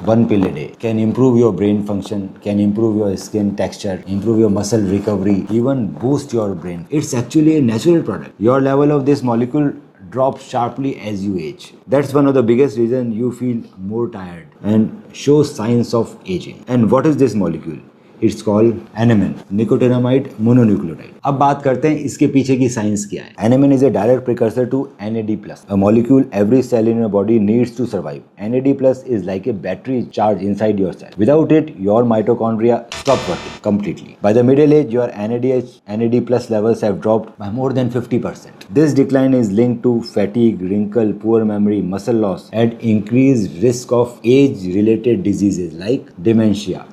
one pill a day can improve your brain function, can improve your skin texture, improve your muscle recovery, even boost your brain. It's actually a natural product. Your level of this molecule drops sharply as you age. That's one of the biggest reasons you feel more tired and show signs of aging. And what is this molecule? It's called NMN, nicotinamide mononucleotide. अब बात करते हैं इसके पीछे की science क्या है. NMN is a direct precursor to NAD+, a molecule every cell in your body needs to survive. NAD+ is like a battery charge inside your cell. Without it, your mitochondria stop working completely. By the middle age, your NAD+ levels have dropped by more than 50%. This decline is linked to fatigue, wrinkle, poor memory, muscle loss, and increased risk of age-related diseases like dementia,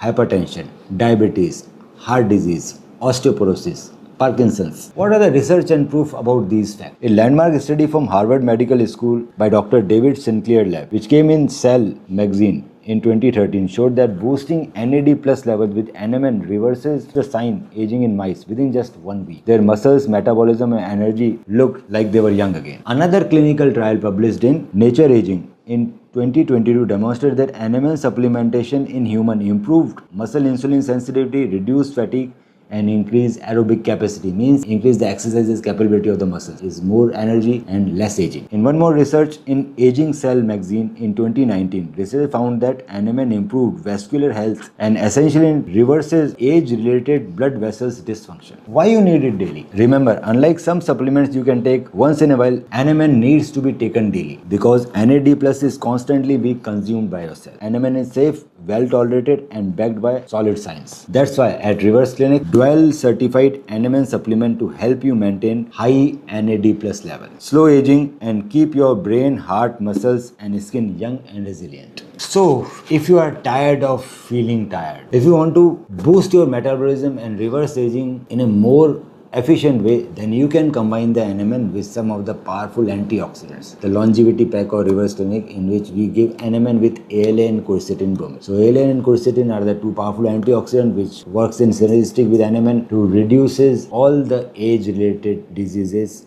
hypertension, diabetes, heart disease, osteoporosis, Parkinson's. What are the research and proof about these facts? A landmark study from Harvard Medical School by Dr. David Sinclair Lab, which came in Cell magazine in 2013, showed that boosting NAD+ levels with NMN reverses the sign aging in mice within just 1 week. Their muscles, metabolism, and energy looked like they were young again. Another clinical trial published in Nature Aging in 2022 demonstrated that NMN supplementation in human improved muscle insulin sensitivity, reduced fatigue, and increase aerobic capacity, means increase the exercises capability of the muscles, is more energy and less aging. In one more research in Aging Cell magazine in 2019, researchers found that NMN improved vascular health and essentially reverses age-related blood vessels dysfunction. Why you need it daily? Remember, unlike some supplements you can take once in a while, NMN needs to be taken daily because NAD+ is constantly being consumed by your cell. NMN is safe, well tolerated, and backed by solid science. That's why at Reverse Clinic, dual certified NMN supplement to help you maintain high NAD+ level, slow aging, and keep your brain, heart, muscles, and skin young and resilient. So, if you are tired of feeling tired, if you want to boost your metabolism and reverse aging in a more efficient way, then you can combine the NMN with some of the powerful antioxidants. The longevity pack or Reverse Clinic, in which we give NMN with ALA and quercetin bromide. So ALA and quercetin are the two powerful antioxidants which works in synergistic with NMN to reduces all the age related diseases.